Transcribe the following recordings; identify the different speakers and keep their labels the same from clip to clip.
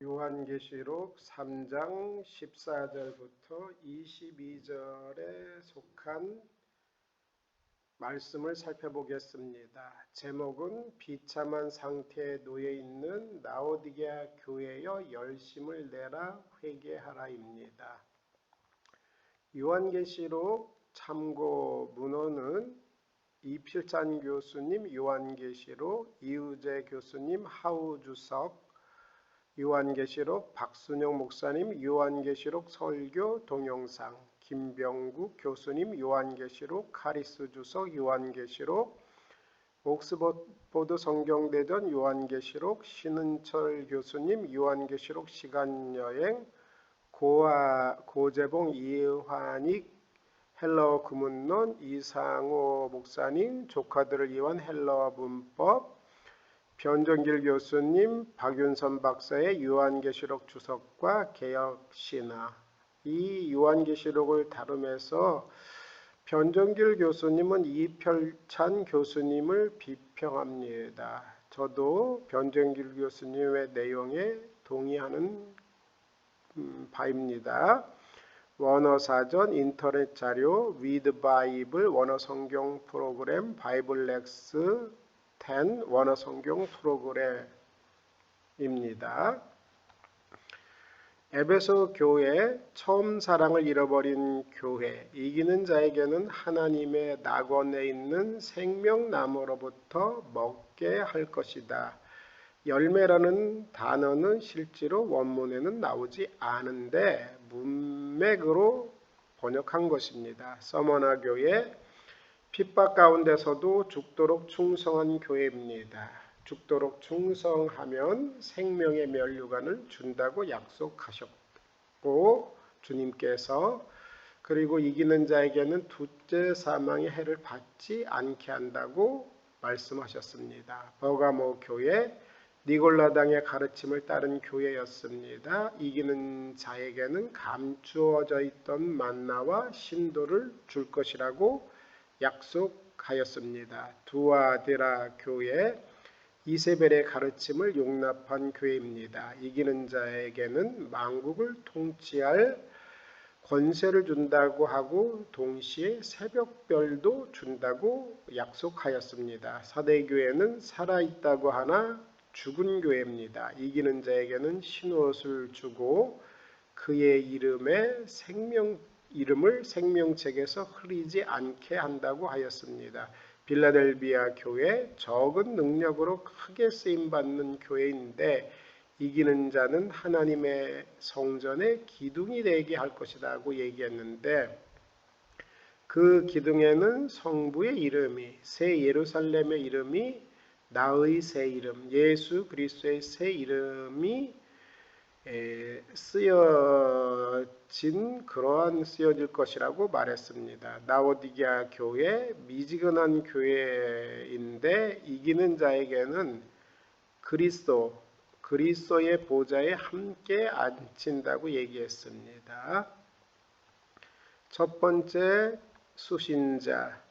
Speaker 1: 요한계시록 3장 14절부터 22절에 속한 말씀을 살펴보겠습니다. 제목은 비참한 상태에 놓여 있는 라오디게아 교회여 열심을 내라 회개하라입니다. 요한계시록 참고 문헌은 이필찬 교수님 요한계시록, 이우재 교수님 하우주석 요한계시록, 박순영 목사님 요한계시록 설교 동영상, 김병국 교수님 요한계시록, 카리스 주석 요한계시록, 옥스퍼드 성경대전 요한계시록, 신은철 교수님 요한계시록 시간여행, 고재봉 이환익 헬러어 구문론, 이상호 목사님 조카들을 위한 헬러어 문법, 변종길 교수님, 박윤선 박사의 요한계시록 주석과 개혁신화. 이 요한계시록을 다루면서 변종길 교수님은 이필찬 교수님을 비평합니다. 저도 변종길 교수님의 내용에 동의하는 바입니다. 원어사전, 인터넷 자료, 리드 바이블, 원어성경 프로그램, 바이블렉스 10 원어성경 프로그램입니다. 에베소 교회, 처음 사랑을 잃어버린 교회, 이기는 자에게는 하나님의 낙원에 있는 생명나무로부터 먹게 할 것이다. 열매라는 단어는 실제로 원문에는 나오지 않은데 문맥으로 번역한 것입니다. 서머나 교회, 핍박 가운데서도 죽도록 충성한 교회입니다. 죽도록 충성하면 생명의 면류관을 준다고 약속하셨고 주님께서 그리고 이기는 자에게는 둘째 사망의 해를 받지 않게 한다고 말씀하셨습니다. 버가모 교회, 니골라당의 가르침을 따른 교회였습니다. 이기는 자에게는 감추어져 있던 만나와 신도를 줄 것이라고 약속하였습니다. 두아디라 교회, 이세벨의 가르침을 용납한 교회입니다. 이기는 자에게는 만국을 통치할 권세를 준다고 하고 동시에 새벽별도 준다고 약속하였습니다. 사대교회는 살아있다고 하나 죽은 교회입니다. 이기는 자에게는 흰옷을 주고 그의 이름을 생명책에서 흐리지 않게 한다고 하였습니다. 빌라델비아 교회, 적은 능력으로 크게 쓰임받는 교회인데 이기는 자는 하나님의 성전의 기둥이 되게 할 것이라고 얘기했는데 그 기둥에는 성부의 이름이, 새 예루살렘의 이름이, 나의 새 이름, 예수 그리스도의 새 이름이 쓰여질 것이라고 말했습니다. 라오디게아 교회, 미지근한 교회인데 이기는 자에게는 그리스도의 보좌에 함께 앉힌다고 얘기했습니다. 첫 번째 수신자,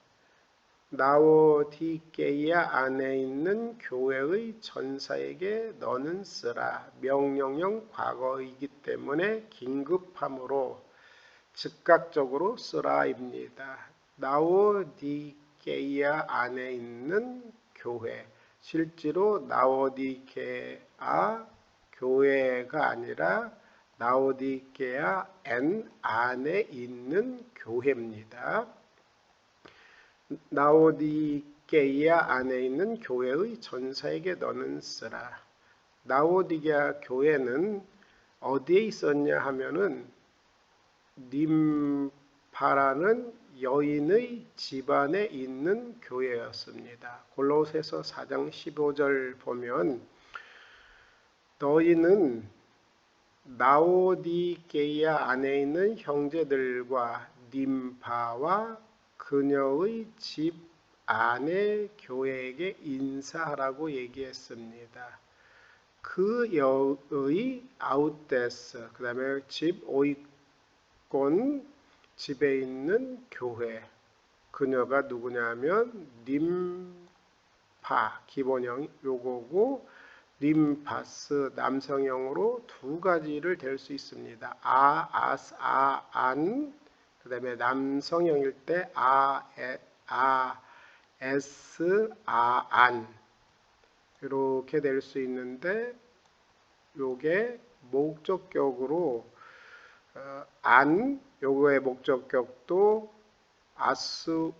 Speaker 1: 라오디게아 안에 있는 교회의 전사에게 너는 쓰라. 명령형 과거이기 때문에 긴급함으로 즉각적으로 쓰라입니다. 라오디게아 안에 있는 교회, 실제로 라오디게아 교회가 아니라 라오디게아 안에 있는 교회입니다. 라오디게아 안에 있는 교회의 전사에게 너는 쓰라. 라오디게아 교회는 어디에 있었냐 하면은 ним파라는 여인의 집안에 있는 교회였습니다. 골로새서 4장 15절 보면 너희는 라오디게아 안에 있는 형제들과 ним파와 그녀의 집 안의 교회에게 인사하라고 얘기했습니다. 그 여의 아우테스, 그 다음에 집 오이콘 집에 있는 교회, 그녀가 누구냐면 ним파 기본형 요거고 림파스 남성형으로 두 가지를 될 수 있습니다. 아스, 안. 그 다음에 남성형일 때 에스, 안. 이렇게 될 수 있는데 요게 목적격으로 안, 요거의 목적격도 아스,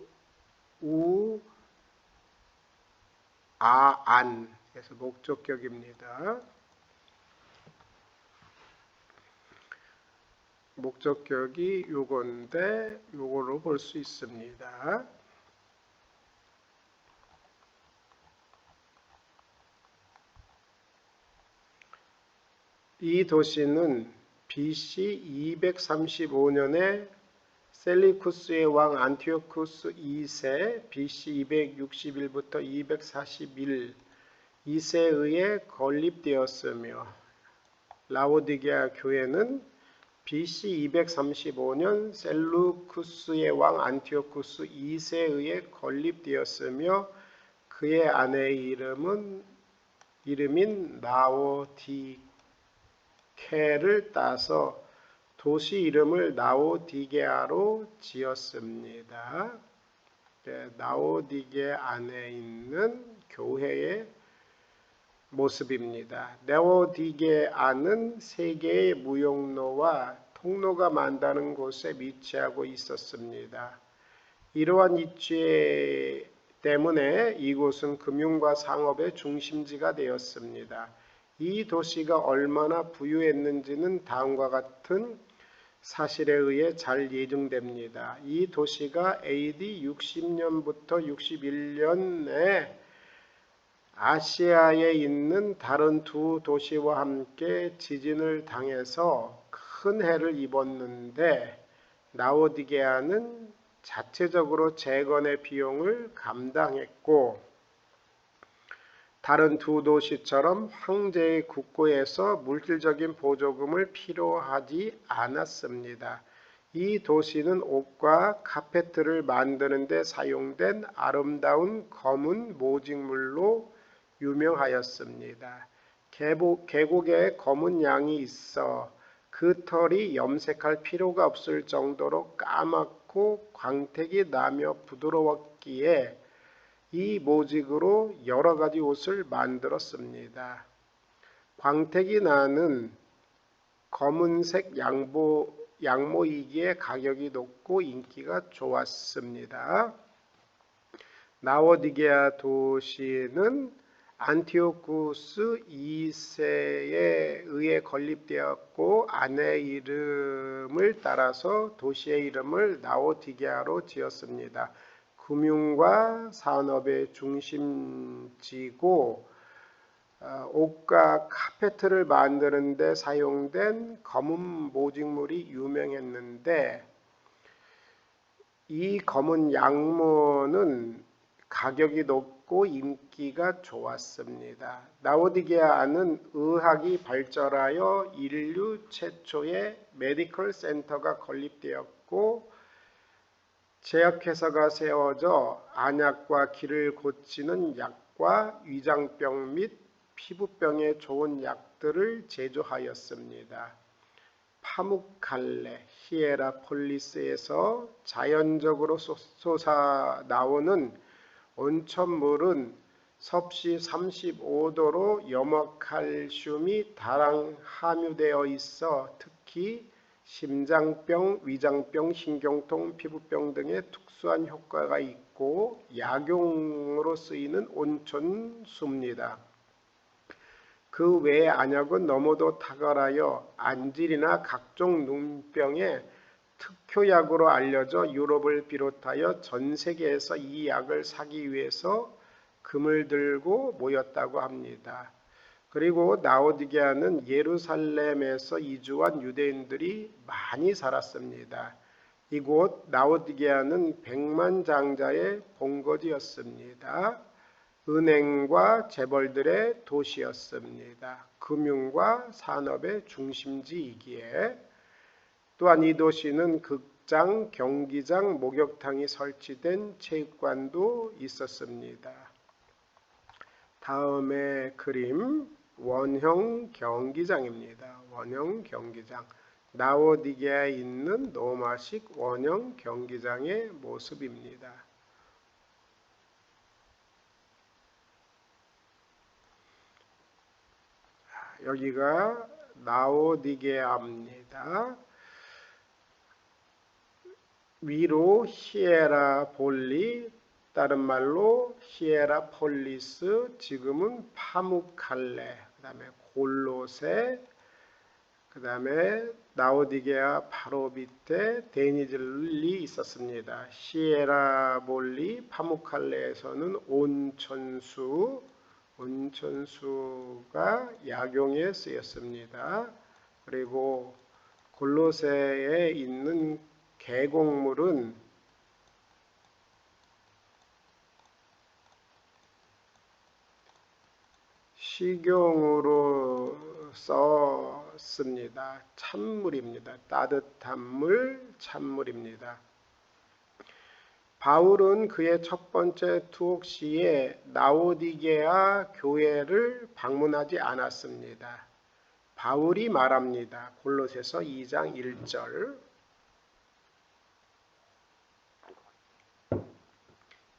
Speaker 1: 우, 안. 그래서 목적격입니다. 목적격이 요건데 요거로 볼 수 있습니다. 이 도시는 BC 235년에 셀리쿠스의 왕 안티오쿠스 2세 BC 261부터 241 2세에 의해 건립되었으며 라오디게아 교회는 BC 235년 셀루쿠스의 왕 안티오쿠스 2세에 의해 건립되었으며 그의 아내의 이름인 나오디케를 따서 도시 이름을 나오디게아로 지었습니다. 나오디게 안에 있는 교회의 모습입니다. 나오디게아는 세계의 무역로와 통로가 만다는 곳에 위치하고 있었습니다. 이러한 위치 때문에 이곳은 금융과 상업의 중심지가 되었습니다. 이 도시가 얼마나 부유했는지는 다음과 같은 사실에 의해 잘 예증됩니다. 이 도시가 AD 60년부터 61년에 아시아에 있는 다른 두 도시와 함께 지진을 당해서 큰 해를 입었는데 라오디게아는 자체적으로 재건의 비용을 감당했고 다른 두 도시처럼 황제의 국고에서 물질적인 보조금을 필요하지 않았습니다. 이 도시는 옷과 카페트를 만드는 데 사용된 아름다운 검은 모직물로 유명하였습니다. 계곡에 검은 양이 있어 그 털이 염색할 필요가 없을 정도로 까맣고 광택이 나며 부드러웠기에 이 모직으로 여러 가지 옷을 만들었습니다. 광택이 나는 검은색 양모이기에 가격이 높고 인기가 좋았습니다. 나오디게아 도시는 안티오쿠스 2세에 의해 건립되었고 아내 이름을 따라서 도시의 이름을 나오디게아로 지었습니다. 금융과 산업의 중심지고 옷과 카페트를 만드는 데 사용된 검은 모직물이 유명했는데 이 검은 양모는 가격이 높고 인기가 좋았습니다. 나오디게아는 의학이 발전하여 인류 최초의 메디컬 센터가 건립되었고 제약회사가 세워져 안약과 기를 고치는 약과 위장병 및 피부병에 좋은 약들을 제조하였습니다. 파묵칼레, 히에라폴리스에서 자연적으로 솟아나오는 온천물은 섭씨 35도로 염화칼슘이 다량 함유되어 있어 특히 심장병, 위장병, 신경통, 피부병 등의 특수한 효과가 있고 약용으로 쓰이는 온천수입니다. 그 외의 안약은 너무도 탁월하여 안질이나 각종 눈병에 특효약으로 알려져 유럽을 비롯하여 전 세계에서 이 약을 사기 위해서 금을 들고 모였다고 합니다. 그리고 나오디게아는 예루살렘에서 이주한 유대인들이 많이 살았습니다. 이곳 나오디게아는 백만장자의 본거지였습니다. 은행과 재벌들의 도시였습니다. 금융과 산업의 중심지이기에 또한 이 도시는 극장, 경기장, 목욕탕이 설치된 체육관도 있었습니다. 다음의 그림 원형 경기장입니다. 원형 경기장. 라오디게아에 있는 로마식 원형 경기장의 모습입니다. 여기가 라오디게아입니다. 위로 히에라볼리, 다른 말로 히에라폴리스, 지금은 파무칼레, 그 다음에 골로세, 그 다음에 라오디게아 바로 밑에 데니즐이 있었습니다. 히에라볼리, 파무칼레에서는 온천수가 약용에 쓰였습니다. 그리고 골로새에 있는 계곡물은 식용으로 썼습니다. 찬물입니다. 따뜻한 물, 찬물입니다. 바울은 그의 첫 번째 투옥 시에 라오디게아 교회를 방문하지 않았습니다. 바울이 말합니다. 골로새서 2장 1절.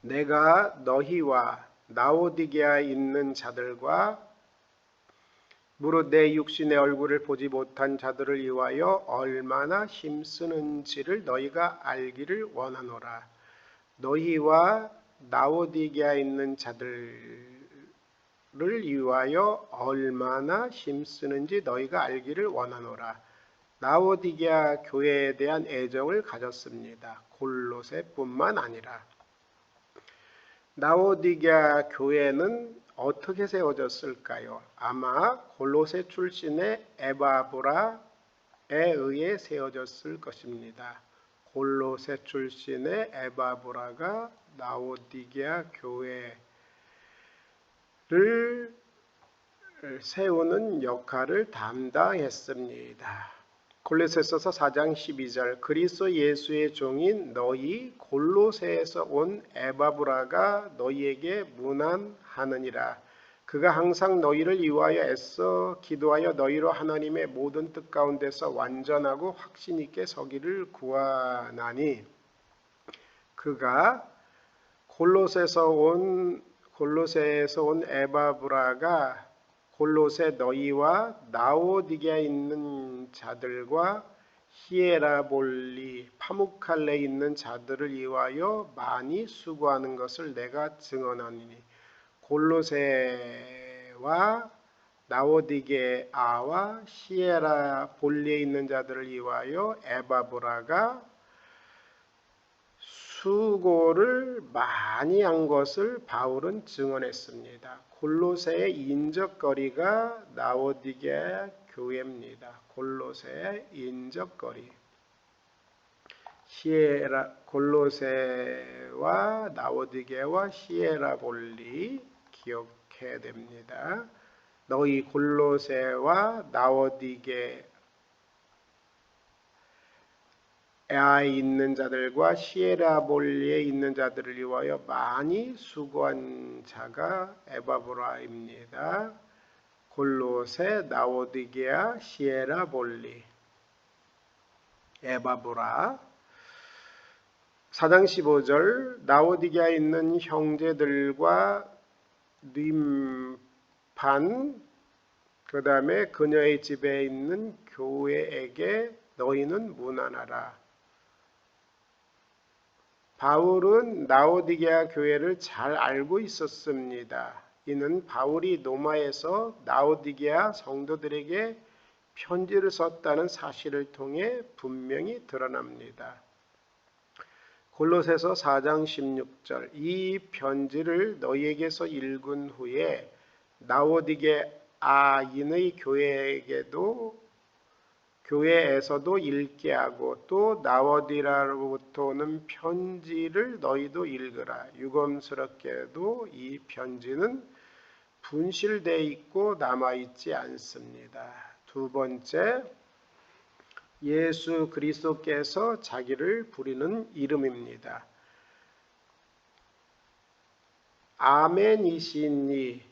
Speaker 1: 내가 너희와 라오디게아에 있는 자들과 무릇 내 육신의 얼굴을 보지 못한 자들을 위하여 얼마나 힘쓰는지를 너희가 알기를 원하노라. 너희와 라오디게아에 있는 자들을 위하여 얼마나 힘쓰는지 너희가 알기를 원하노라. 라오디게아 교회에 대한 애정을 가졌습니다. 골로새뿐만 아니라. 라오디게아 교회는 어떻게 세워졌을까요? 아마 골로새 출신의 에바브라에 의해 세워졌을 것입니다. 골로새 출신의 에바브라가 라오디게아 교회를 세우는 역할을 담당했습니다. 골로새서서 4장 12절. 그리스도 예수의 종인 너희 골로새에서 온 에바브라가 너희에게 문안하느니라. 그가 항상 너희를 위하여 애써 기도하여 너희로 하나님의 모든 뜻 가운데서 완전하고 확신 있게 서기를 구하나니, 그가 골로새에서 온 에바브라가 골로새 너희와 라오디게아에 있는 자들과 히에라볼리, 파무칼레에 있는 자들을 위하여 많이 수고하는 것을 내가 증언하니니, 골로새와 라오디게아와 히에라볼리에 있는 자들을 위하여 에바브라가 수고를 많이 한 것을 바울은 증언했습니다. 골로새의 인적거리가 라오디게아 교회입니다. 골로새의 인적거리. 골로새와 라오디게아와 히에라볼리 기억해야 됩니다. 너희 골로새와 라오디게아에 있는 자들과 히에라볼리에 있는 자들을 위하여 많이 수고한 자가 에바브라입니다. 골로새, 라오디게아, 히에라볼리, 에바브라. 4장 15절. 라오디게아에 있는 형제들과 림판, 그 다음에 그녀의 집에 있는 교회에게 너희는 문안하라. 바울은 라오디게아 교회를 잘 알고 있었습니다. 이는 바울이 로마에서 라오디게아 성도들에게 편지를 썼다는 사실을 통해 분명히 드러납니다. 골로새서 4장 16절. 이 편지를 너희에게서 읽은 후에 라오디게아인의 교회에서도 읽게 하고, 또 라오디게아로부터 오는 편지를 너희도 읽으라. 유감스럽게도 이 편지는 분실되어 있고 남아있지 않습니다. 두 번째, 예수 그리스도께서 자기를 부리는 이름입니다. 아멘이시니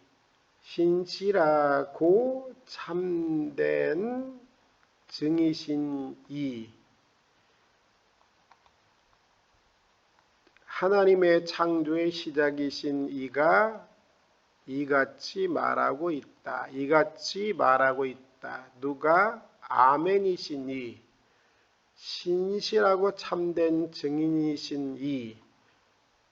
Speaker 1: 신실하고 참된 증이신 이, 하나님의 창조의 시작이신 이가 이같이 말하고 있다. 이같이 말하고 있다. 누가? 아멘이신 이, 신실하고 참된 증인이신 이,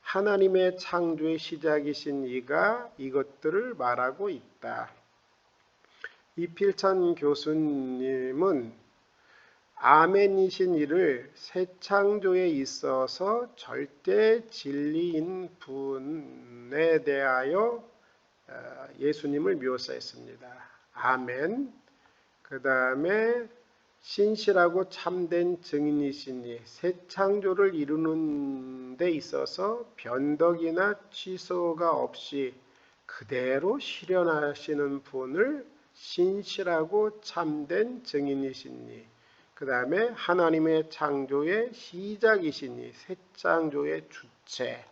Speaker 1: 하나님의 창조의 시작이신 이가 이것들을 말하고 있다. 이필찬 교수님은 아멘이신 이를 새 창조에 있어서 절대 진리인 분에 대하여 예수님을 묘사했습니다. 아멘. 그 다음에 신실하고 참된 증인이시니 새 창조를 이루는 데 있어서 변덕이나 취소가 없이 그대로 실현하시는 분을 신실하고 참된 증인이시니, 그 다음에 하나님의 창조의 시작이시니 새 창조의 주체,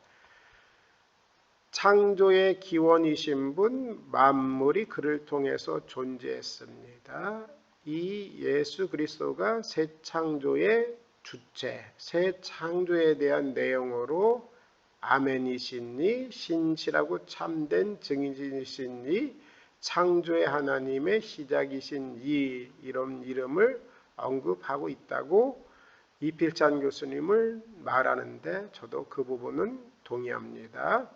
Speaker 1: 창조의 기원이신 분, 만물이 그를 통해서 존재했습니다. 이 예수 그리스도가 새 창조의 주체, 새 창조에 대한 내용으로 아멘이시니, 신실하고 참된 증인이시니, 창조의 하나님의 시작이신 이, 이런 이름을 언급하고 있다고 이필찬 교수님을 말하는데 저도 그 부분은 동의합니다.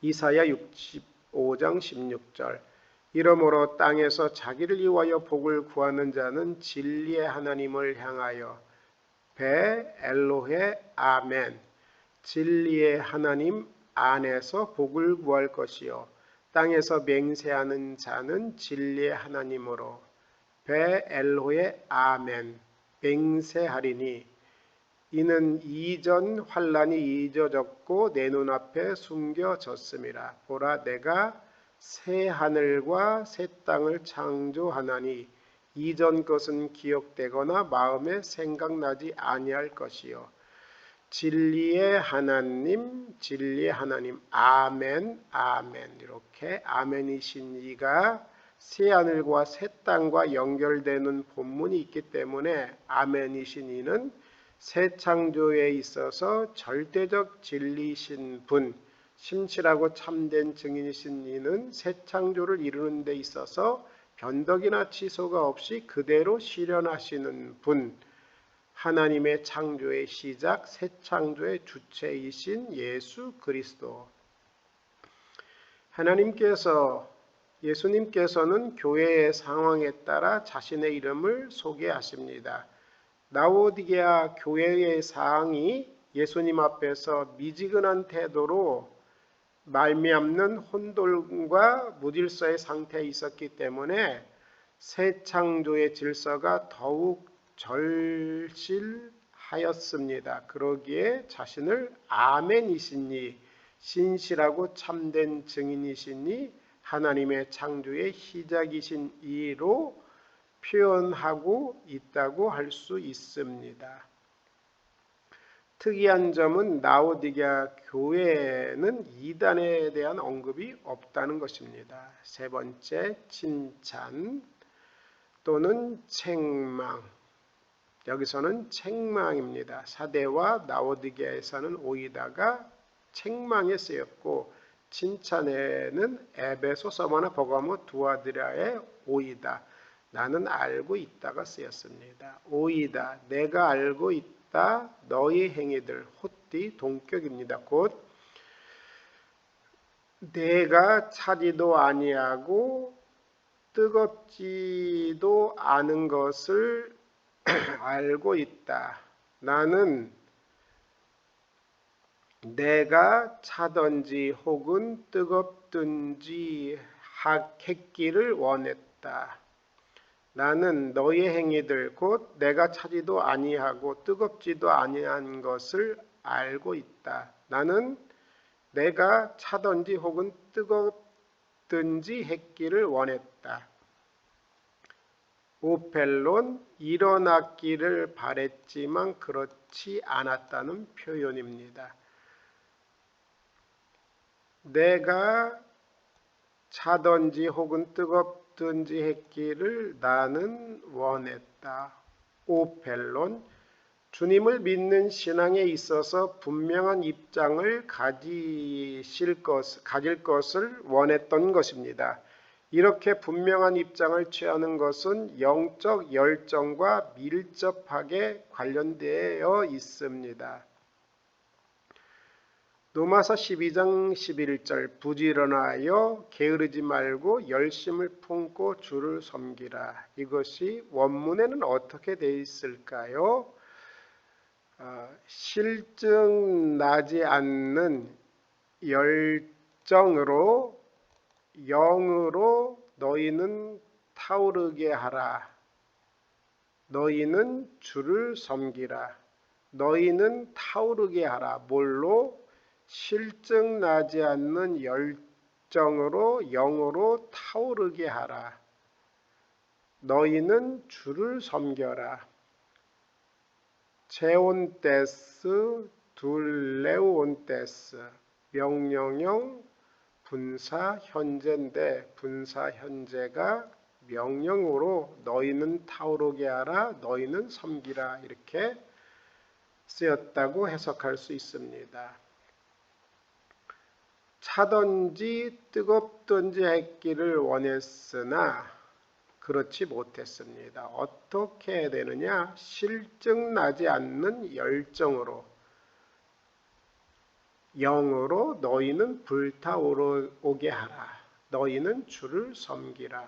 Speaker 1: 이사야 65장 16절, 이러므로 땅에서 자기를 위하여 복을 구하는 자는 진리의 하나님을 향하여 베 엘로헤 아멘, 진리의 하나님 안에서 복을 구할 것이요 땅에서 맹세하는 자는 진리의 하나님으로 베 엘로헤 아멘, 맹세하리니 이는 이전 환란이 잊어졌고 내 눈앞에 숨겨졌음이라. 보라, 내가 새 하늘과 새 땅을 창조하나니 이전 것은 기억되거나 마음에 생각나지 아니할 것이요 진리의 하나님, 진리의 하나님, 아멘, 아멘. 이렇게 아멘이신 이가 새 하늘과 새 땅과 연결되는 본문이 있기 때문에 아멘이신 이는 새 창조에 있어서 절대적 진리이신 분, 신실하고 참된 증인이신 이는 새 창조를 이루는 데 있어서 변덕이나 취소가 없이 그대로 실현하시는 분, 하나님의 창조의 시작, 새 창조의 주체이신 예수 그리스도. 예수님께서는 교회의 상황에 따라 자신의 이름을 소개하십니다. 라오디게아 교회의 상황이 예수님 앞에서 미지근한 태도로 말미암는 혼돈과 무질서의 상태에 있었기 때문에 새 창조의 질서가 더욱 절실하였습니다. 그러기에 자신을 아멘이시니, 신실하고 참된 증인이시니, 하나님의 창조의 시작이신 이로 표현하고 있다고 할 수 있습니다. 특이한 점은 라오디게아 교회에는 이단에 대한 언급이 없다는 것입니다. 세 번째, 칭찬 또는 책망. 여기서는 책망입니다. 사대와 라오디게아에서는 오이다가 책망에 쓰였고 칭찬에는 에베소, 서머나 버가모, 두아디라의 오이다, 나는 알고 있다가 쓰였습니다. 오이다, 내가 알고 있다, 너희 행위들, 호띠 동격입니다. 곧 내가 차지도 아니하고 뜨겁지도 않은 것을 알고 있다. 나는 내가 차든지 혹은 뜨겁든지 했기를 원했다. 나는 너의 행위들 곧 내가 차지도 아니하고 뜨겁지도 아니한 것을 알고 있다. 나는 내가 차든지 혹은 뜨겁든지 했기를 원했다. 오펠론, 일어났기를 바랬지만 그렇지 않았다는 표현입니다. 내가 차든지 혹은 뜨겁든지 했기를 나는 원했다. 오펠론, 주님을 믿는 신앙에 있어서 분명한 입장을 가질 것을 원했던 것입니다. 이렇게 분명한 입장을 취하는 것은 영적 열정과 밀접하게 관련되어 있습니다. 로마서 12장 11절 부지런하여 게으르지 말고 열심을 품고 주를 섬기라. 이것이 원문에는 어떻게 되어 있을까요? 실증 나지 않는 열정으로 영으로 너희는 타오르게 하라. 너희는 주를 섬기라. 너희는 타오르게 하라. 뭘로? 실증 나지 않는 열정으로 영으로 타오르게 하라. 너희는 주를 섬겨라. 제온테스, 둘레온테스, 명령형 분사 현재인데 분사 현재가 명령으로 너희는 타오르게 하라, 너희는 섬기라 이렇게 쓰였다고 해석할 수 있습니다. 차든지 뜨겁든지 했기를 원했으나 그렇지 못했습니다. 어떻게 해야 되느냐? 실증나지 않는 열정으로 영으로 너희는 불타오르게 하라. 너희는 주를 섬기라.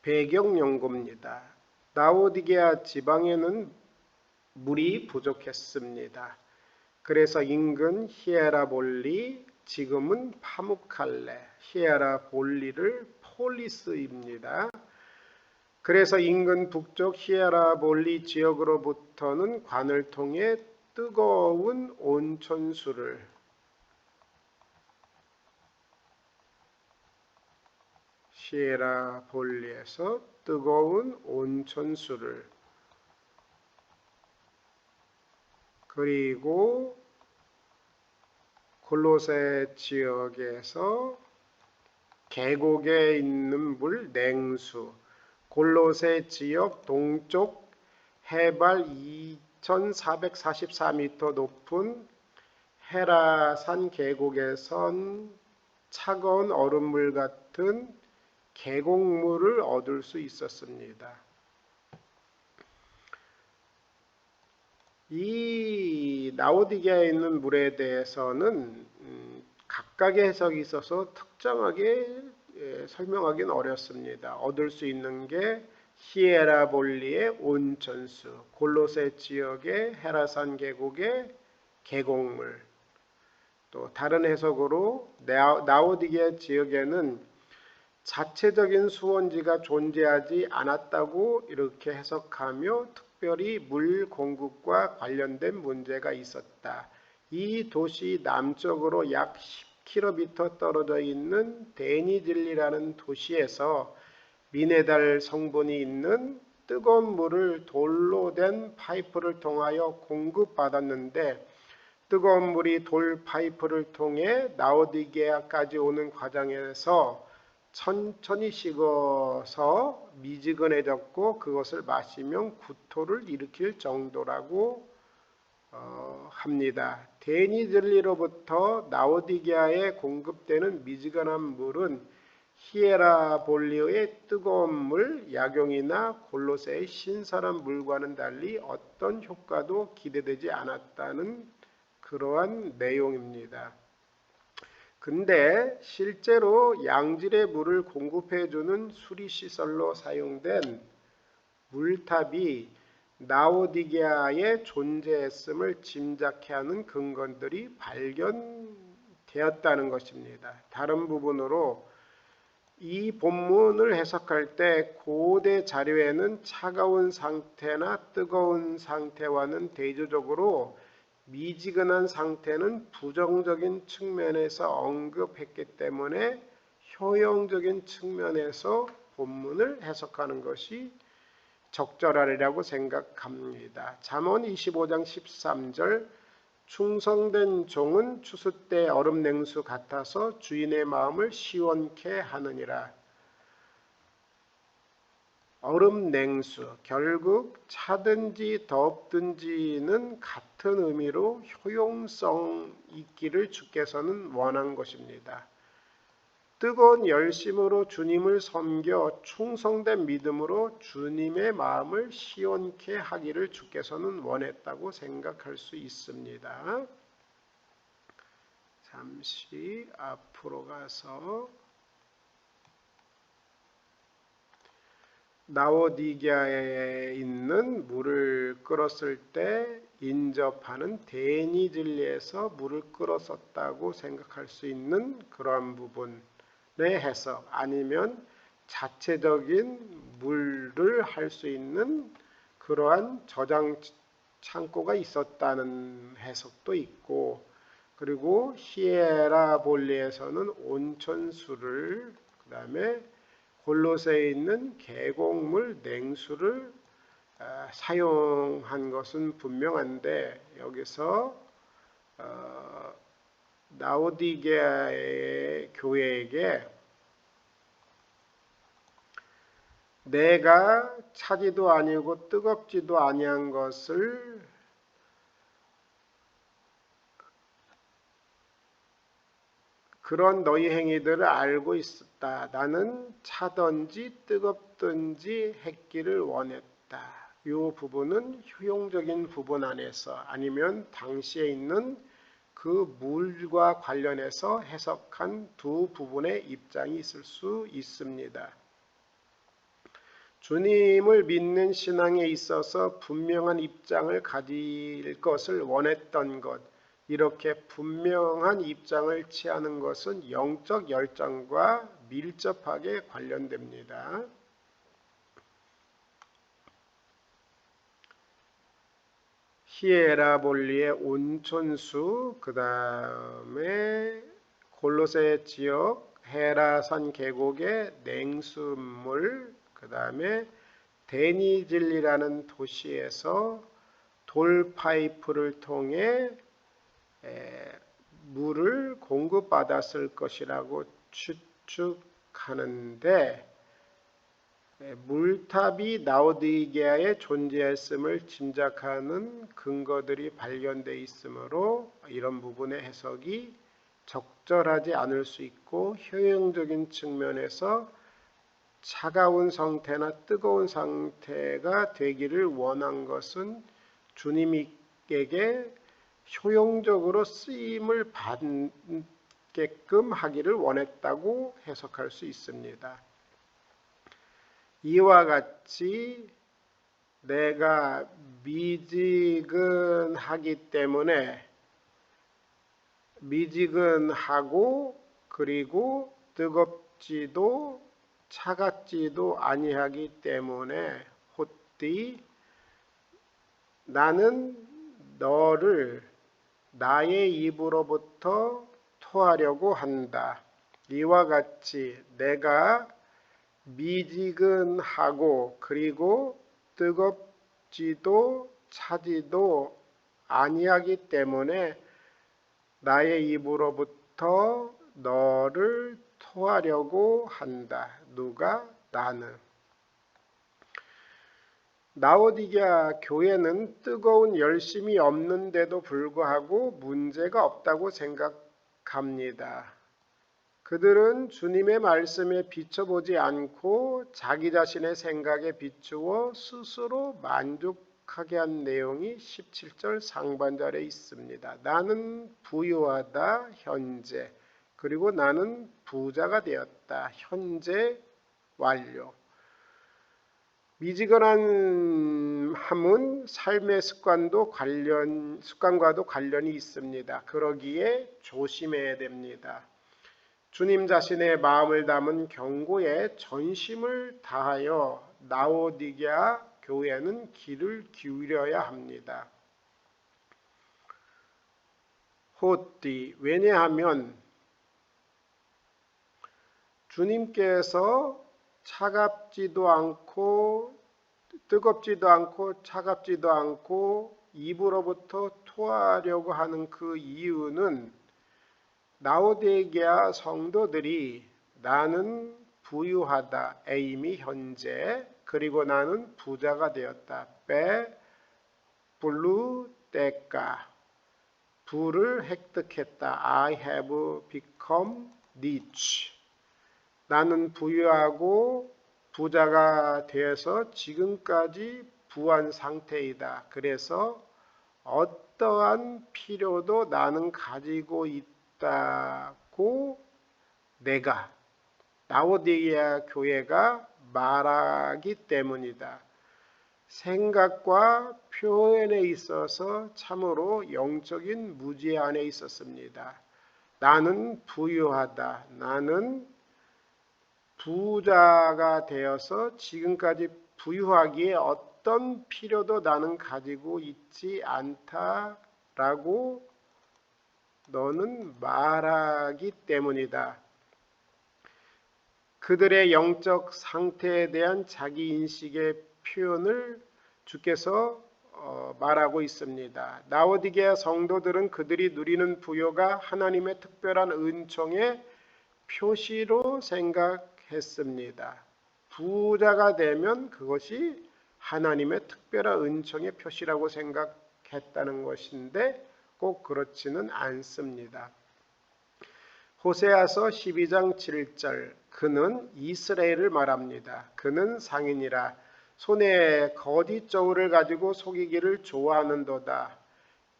Speaker 1: 배경 연구입니다. 라오디게아 지방에는 물이 부족했습니다. 그래서 인근 히에라볼리, 지금은 파무칼레, 히에라볼리를 폴리스입니다. 그래서 인근 북쪽 히에라볼리 지역으로부터는 관을 통해 뜨거운 온천수를 히에라볼리에서 뜨거운 온천수를 그리고 골로새 지역에서 계곡에 있는 물 냉수, 골로새 지역 동쪽 해발 2444m 높은 헤라산 계곡에선 차가운 얼음물 같은 계곡물을 얻을 수 있었습니다. 이 라오디게아에 있는 물에 대해서는 각각의 해석이 있어서 특정하게 설명하기는 어렵습니다. 얻을 수 있는 게 히에라볼리의 온천수, 골로새 지역의 헤라산 계곡의 계곡물, 또 다른 해석으로 라오디게아 지역에는 자체적인 수원지가 존재하지 않았다고 이렇게 해석하며 특별히 물 공급과 관련된 문제가 있었다. 이 도시 남쪽으로 약 10km 떨어져 있는 데니즐리라는 도시에서 미네랄 성분이 있는 뜨거운 물을 돌로 된 파이프를 통하여 공급받았는데 뜨거운 물이 돌 파이프를 통해 라오디게아까지 오는 과정에서 천천히 식어서 미지근해졌고 그것을 마시면 구토를 일으킬 정도라고 합니다. 데니즐리로부터 라오디게아에 공급되는 미지근한 물은 히에라볼리의 뜨거운 물, 약용이나 골로새의 신선한 물과는 달리 어떤 효과도 기대되지 않았다는 그러한 내용입니다. 근데 실제로 양질의 물을 공급해주는 수리시설로 사용된 물탑이 라오디게아에 존재했음을 짐작케 하는 근거들이 발견되었다는 것입니다. 다른 부분으로 이 본문을 해석할 때 고대 자료에는 차가운 상태나 뜨거운 상태와는 대조적으로 미지근한 상태는 부정적인 측면에서 언급했기 때문에 효용적인 측면에서 본문을 해석하는 것이 적절하리라고 생각합니다. 잠언 25장 13절 충성된 종은 추수 때 얼음 냉수 같아서 주인의 마음을 시원케 하느니라. 얼음 냉수, 결국 차든지 덥든지는 같은 의미로 효용성 있기를 주께서는 원한 것입니다. 뜨거운 열심으로 주님을 섬겨 충성된 믿음으로 주님의 마음을 시원케 하기를 주께서는 원했다고 생각할 수 있습니다. 잠시 앞으로 가서 라오디게아에 있는 물을 끓었을 때 인접하는 데니즐리에서 물을 끓었었다고 생각할 수 있는 그러한 부분의 해석, 아니면 자체적인 물을 할 수 있는 그러한 저장 창고가 있었다는 해석도 있고, 그리고 히에라볼리에서는 온천수를, 그 다음에 골로새에 있는 계곡물 냉수를 사용한 것은 분명한데, 여기서 라오디게아의 교회에게 내가 차지도 아니고 뜨겁지도 아니한 것을 그런 너희 행위들을 알고 있었다. 나는 차든지 뜨겁든지 했기를 원했다. 이 부분은 효용적인 부분 안에서, 아니면 당시에 있는 그 물과 관련해서 해석한 두 부분의 입장이 있을 수 있습니다. 주님을 믿는 신앙에 있어서 분명한 입장을 가질 것을 원했던 것, 이렇게 분명한 입장을 취하는 것은 영적 열정과 밀접하게 관련됩니다. 히에라볼리의 온천수, 그 다음에 골로새 지역 헤라산 계곡의 냉수물, 그 다음에 데니즐리라는 도시에서 돌 파이프를 통해 물을 공급받았을 것이라고 추측하는데, 물탑이 라오디게아에 존재했음을 짐작하는 근거들이 발견되어 있으므로 이런 부분의 해석이 적절하지 않을 수 있고, 효용적인 측면에서 차가운 상태나 뜨거운 상태가 되기를 원한 것은 주님에게 효용적으로 쓰임을 받게끔 하기를 원했다고 해석할 수 있습니다. 이와 같이 내가 미지근하기 때문에, 미지근하고 그리고 뜨겁지도 차갑지도 아니하기 때문에 헛디 나는 너를 나의 입으로부터 토하려고 한다. 이와 같이 내가 미지근하고 그리고 뜨겁지도 차지도 아니하기 때문에 나의 입으로부터 너를 토하려고 한다. 누가? 나는. 라오디게아 교회는 뜨거운 열심이 없는데도 불구하고 문제가 없다고 생각합니다. 그들은 주님의 말씀에 비춰보지 않고 자기 자신의 생각에 비추어 스스로 만족하게 한 내용이 17절 상반절에 있습니다. 나는 부유하다, 현재. 그리고 나는 부자가 되었다, 현재 완료. 미지근한 함은 삶의 습관과도 관련이 있습니다. 그러기에 조심해야 됩니다. 주님 자신의 마음을 담은 경고에 전심을 다하여 라오디게아 교회는 귀를 기울여야 합니다. 헛디, 왜냐하면 주님께서 차갑지도 않고 뜨겁지도 않고 차갑지도 않고 입으로부터 토하려고 하는 그 이유는 라오디게아 성도들이 나는 부유하다, A임이 현재, 그리고 나는 부자가 되었다, 빼 블루데까, 부를 획득했다, I have become rich. 나는 부유하고 부자가 되어서 지금까지 부한 상태이다. 그래서 어떠한 필요도 나는 가지고 있다고 내가 라오디게아 교회가 말하기 때문이다. 생각과 표현에 있어서 참으로 영적인 무지 안에 있었습니다. 나는 부유하다. 나는 부자가 되어서 지금까지 부유하기에 어떤 필요도 나는 가지고 있지 않다라고 너는 말하기 때문이다. 그들의 영적 상태에 대한 자기 인식의 표현을 주께서 말하고 있습니다. 라오디게아 성도들은 그들이 누리는 부요가 하나님의 특별한 은총의 표시로 생각했습니다. 부자가 되면 그것이 하나님의 특별한 은총의 표시라고 생각했다는 것인데 꼭 그렇지는 않습니다. 호세아서 12장 7절, 그는 이스라엘을 말합니다. 그는 상인이라 손에 거짓 저울을 가지고 속이기를 좋아하는도다.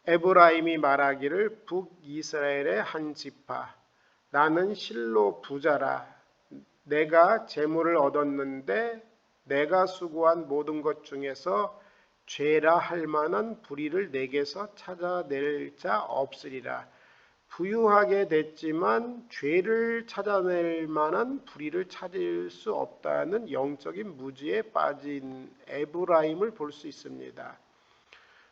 Speaker 1: 에브라임이 말하기를 북이스라엘의 한 지파, 나는 실로 부자라. 내가 재물을 얻었는데 내가 수고한 모든 것 중에서 죄라 할 만한 불의를 내게서 찾아낼 자 없으리라. 부유하게 됐지만 죄를 찾아낼 만한 불의를 찾을 수 없다는 영적인 무지에 빠진 에브라임을 볼 수 있습니다.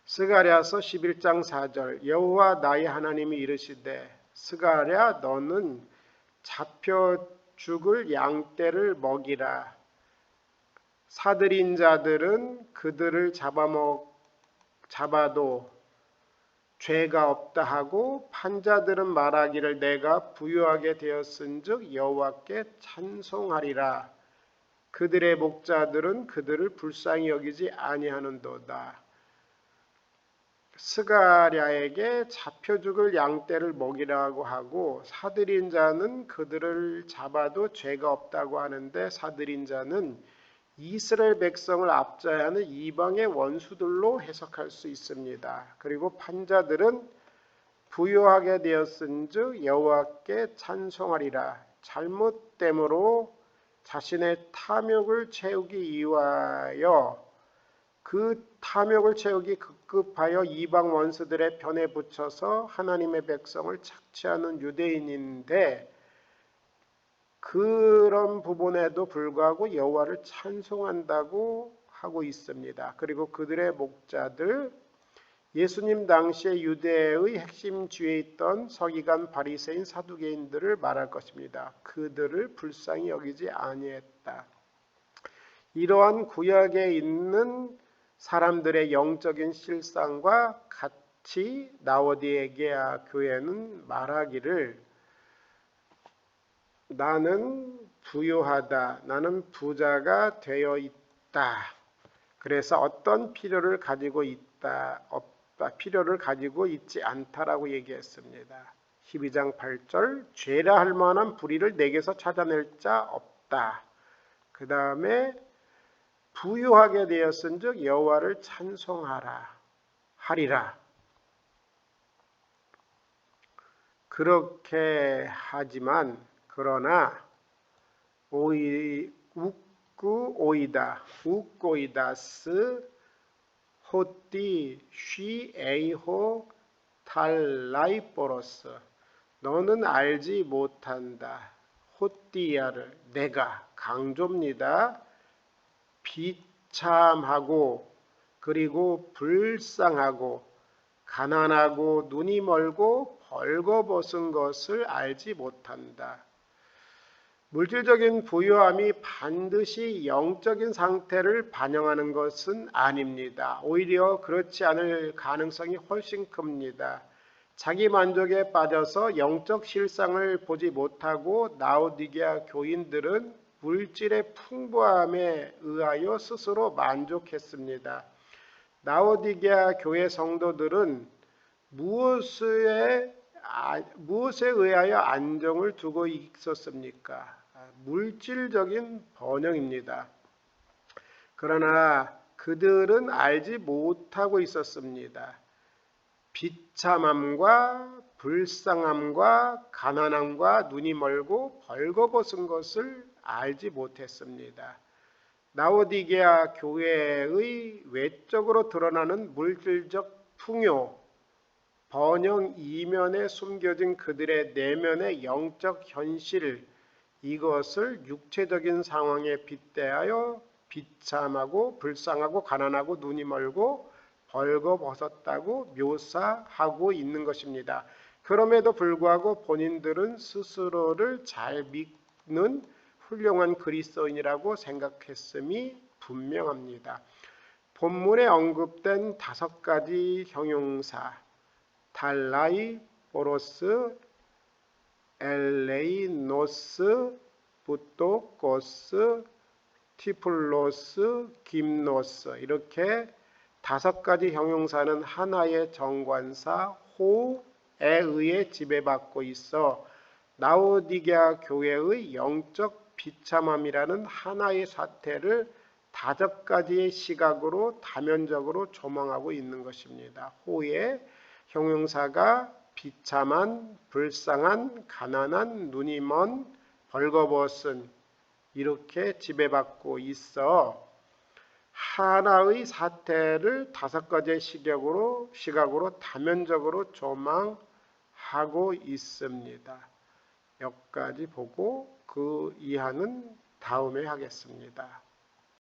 Speaker 1: 스가랴서 11장 4절, 여호와 나의 하나님이 이르시되 스가랴 너는 잡혀 죽을 양떼를 먹이라. 사들인 자들은 그들을 잡아도 죄가 없다 하고 판자들은 말하기를 내가 부유하게 되었은즉 여호와께 찬송하리라. 그들의 목자들은 그들을 불쌍히 여기지 아니하는도다. 스가랴에게 잡혀 죽을 양떼를 먹이라고 하고 사들인 자는 그들을 잡아도 죄가 없다고 하는데 사들인 자는 이스라엘 백성을 압제하는 이방의 원수들로 해석할 수 있습니다. 그리고 판자들은 부유하게 되었은즉 여호와께 찬송하리라. 잘못됨으로 자신의 탐욕을 채우기 위하여 그 탐욕을 채우기 급급하여 이방 원수들의 편에 붙여서 하나님의 백성을 착취하는 유대인인데 그런 부분에도 불구하고 여호와를 찬송한다고 하고 있습니다. 그리고 그들의 목자들, 예수님 당시에 유대의 핵심 지위에 있던 서기관, 바리새인, 사두개인들을 말할 것입니다. 그들을 불쌍히 여기지 아니했다. 이러한 구약에 있는 사람들의 영적인 실상과 같이 라오디게아 교회는 말하기를 나는 부유하다. 나는 부자가 되어 있다. 그래서 어떤 필요를 가지고 있다, 없다, 필요를 가지고 있지 않다라고 얘기했습니다. 12장 8절, 죄라 할 만한 불의를 내게서 찾아낼 자 없다. 그 다음에 부유하게 되었은즉 여호와를 하리라. 그렇게 하지만 그러나 우꼬이다스 호띠 쉬 에이호 탈라이포로스, 너는 알지 못한다. 호띠야를, 내가 강조입니다. 비참하고 그리고 불쌍하고 가난하고 눈이 멀고 벌거벗은 것을 알지 못한다. 물질적인 부유함이 반드시 영적인 상태를 반영하는 것은 아닙니다. 오히려 그렇지 않을 가능성이 훨씬 큽니다. 자기 만족에 빠져서 영적 실상을 보지 못하고 라오디게아 교인들은 물질의 풍부함에 의하여 스스로 만족했습니다. 라오디게아 교회 성도들은 무엇에 의하여 안정을 두고 있었습니까? 물질적인 번영입니다. 그러나 그들은 알지 못하고 있었습니다. 비참함과 불쌍함과 가난함과 눈이 멀고 벌거벗은 것을 알지 못했습니다. 라오디게아 교회의 외적으로 드러나는 물질적 풍요, 번영 이면에 숨겨진 그들의 내면의 영적 현실, 이것을 육체적인 상황에 빗대하여 비참하고 불쌍하고 가난하고 눈이 멀고 벌거벗었다고 묘사하고 있는 것입니다. 그럼에도 불구하고 본인들은 스스로를 잘 믿는 훌륭한 그리스도인이라고 생각했음이 분명합니다. 본문에 언급된 5가지 형용사 달라이, 포로스, 엘레이노스, 부토코스, 티플로스, 김노스 이렇게 5가지 형용사는 하나의 정관사 호에 의해 지배받고 있어 라오디게아 교회의 영적 비참함이라는 하나의 사태를 5가지의 시각으로 다면적으로 조망하고 있는 것입니다. 호의 형용사가 비참한, 불쌍한, 가난한, 눈이 먼, 벌거벗은 이렇게 지배받고 있어 하나의 사태를 5가지의 시각으로 다면적으로 조망하고 있습니다. 여기까지 보고 그 이하는 다음에 하겠습니다.